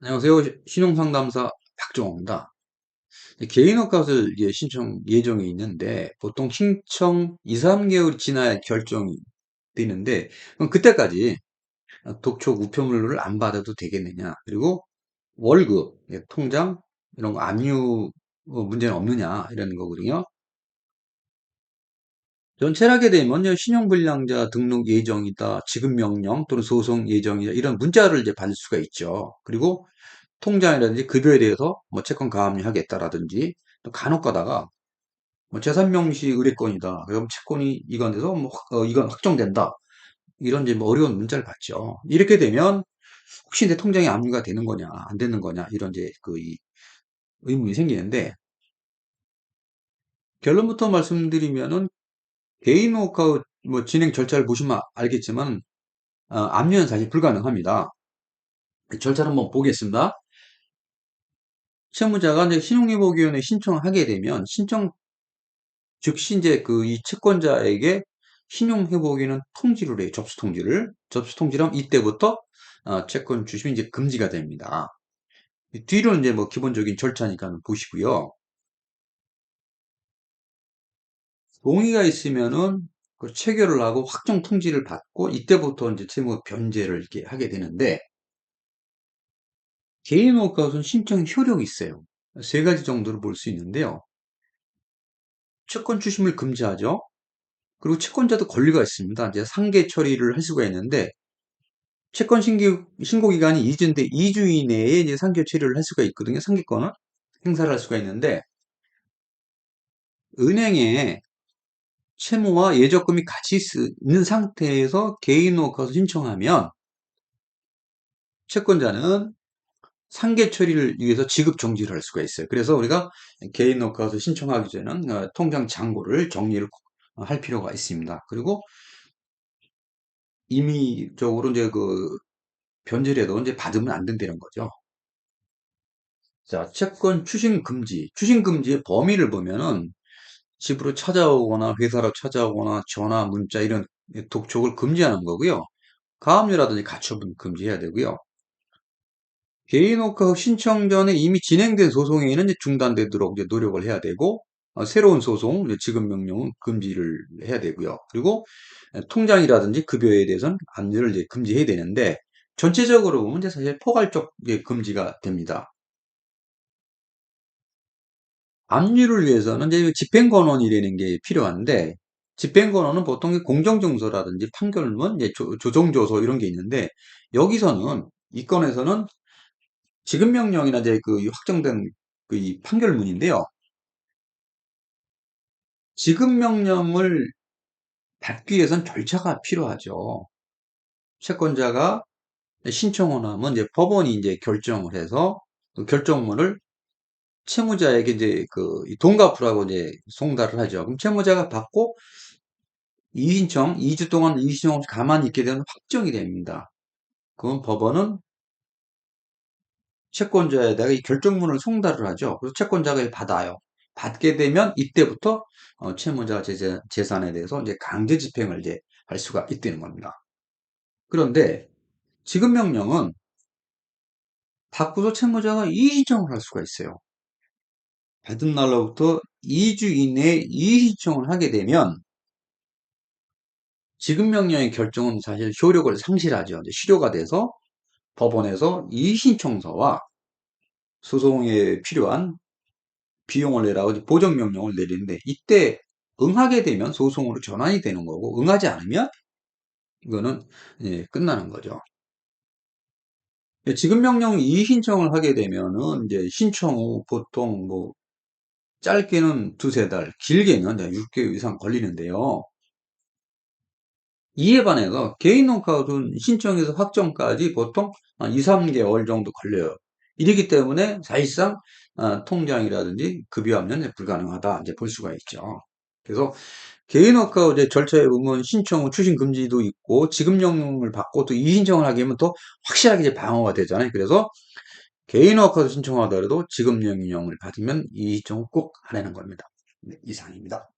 안녕하세요. 신용상담사 박종호입니다. 개인 워크아웃을 이제 신청 예정이 있는데 보통 신청 2, 3개월이 지나야 결정이 되는데 그럼 그때까지 독촉 우편물을 안 받아도 되겠느냐? 그리고 월급, 통장 이런 거 압류 문제는 없느냐? 이런 거거든요. 전체하게 되면 신용불량자 등록 예정이다, 지급명령 또는 소송 예정이다 이런 문자를 이제 받을 수가 있죠. 그리고 통장이라든지 급여에 대해서 뭐 채권 가압류하겠다라든지 또 간혹 가다가 뭐 재산명시 의뢰권이다. 그럼 채권이 이관돼서 뭐 이건 확정된다. 이런 이제 뭐 어려운 문자를 받죠. 이렇게 되면 혹시 내 통장에 압류가 되는 거냐, 안 되는 거냐 이런 이제 이 의문이 생기는데 결론부터 말씀드리면은 개인 워크아웃 뭐 진행 절차를 보시면 알겠지만 압류는 사실 불가능합니다. 절차를 한번 보겠습니다. 채무자가 이제 신용회복위원회에 신청을 하게 되면 신청 즉시 이제 이 채권자에게 신용회복위는 통지를 해요. 접수 통지를. 접수 통지를 하면 이때부터 채권 주심이 이제 금지가 됩니다. 뒤로는 이제 뭐 기본적인 절차니까 보시고요. 동의가 있으면은 그 체결을 하고 확정 통지를 받고 이때부터 이제 채무 변제를 이렇게 하게 되는데 개인 워크아웃은 신청 효력이 있어요. 세 가지 정도로 볼 수 있는데요. 채권 추심을 금지하죠. 그리고 채권자도 권리가 있습니다. 이제 상계 처리를 할 수가 있는데 채권 신고 기간이 2주인데 2주 이내에 이제 상계 처리를 할 수가 있거든요. 상계권을 행사를 할 수가 있는데 은행에 채무와 예적금이 같이 있는 상태에서 개인 워크아웃 신청하면 채권자는 상계 처리를 위해서 지급 정지를 할 수가 있어요. 그래서 우리가 개인 워크아웃 신청하기 전에는 통장 잔고를 정리를 할 필요가 있습니다. 그리고 임의적으로 이제 변제라도 이제 받으면 안 된다는 거죠. 자, 채권 추심 금지. 추심 금지의 범위를 보면은 집으로 찾아오거나 회사로 찾아오거나 전화, 문자 이런 독촉을 금지하는 거고요. 가압류라든지 가처분 금지해야 되고요. 개인 워크아웃 신청 전에 이미 진행된 소송에는 이제 중단되도록 이제 노력을 해야 되고 새로운 소송, 지급 명령은 금지를 해야 되고요. 그리고 통장이라든지 급여에 대해서는 압류를 이제 금지해야 되는데 전체적으로 보면 이제 사실 포괄적 금지가 됩니다. 압류를 위해서는 이제 집행권원이라는 게 필요한데 집행권원은 보통 공정증서라든지 판결문, 이제 조정조서 이런 게 있는데 여기서는 이 건에서는 지급명령이나 이제 확정된 이 판결문인데요. 지급명령을 받기 위해서는 절차가 필요하죠. 채권자가 신청을 하면 이제 법원이 이제 결정을 해서 그 결정문을 채무자에게 이제 돈 갚으라고 이제 송달을 하죠. 그럼 채무자가 받고 이의신청, 2주 동안 이의신청 없이 가만히 있게 되면 확정이 됩니다. 그럼 법원은 채권자에다가 이 결정문을 송달을 하죠. 그래서 채권자가 이걸 받아요. 받게 되면 이때부터 채무자 재산에 대해서 이제 강제 집행을 이제 할 수가 있다는 겁니다. 그런데 지급명령은 받고서 채무자가 이의신청을 할 수가 있어요. 받은 날로부터 2주 이내에 이의신청을 하게 되면 지급명령의 결정은 사실 효력을 상실하죠. 이제 실효가 돼서 법원에서 이의신청서와 소송에 필요한 비용을 내라고 보정명령을 내리는데 이때 응하게 되면 소송으로 전환이 되는 거고 응하지 않으면 이거는 끝나는 거죠. 지급명령 이의신청을 하게 되면은 이제 신청 후 보통 뭐 짧게는 두세 달, 길게는 6개월 이상 걸리는데요. 이에 반해서 개인 노카웃은 신청에서 확정까지 보통 한 2, 3개월 정도 걸려요. 이러기 때문에 사실상 통장이라든지 급여 압류는 불가능하다 이제 볼 수가 있죠. 그래서 개인 워크아웃 절차에 보면 신청 후 추심 금지도 있고 지급명령을 받고 또 이의신청을 하게 되면 더 확실하게 이제 방어가 되잖아요. 그래서 개인 워크아웃 신청하더라도 지급명령을 받으면 이의신청을 꼭 하라는 겁니다. 네, 이상입니다.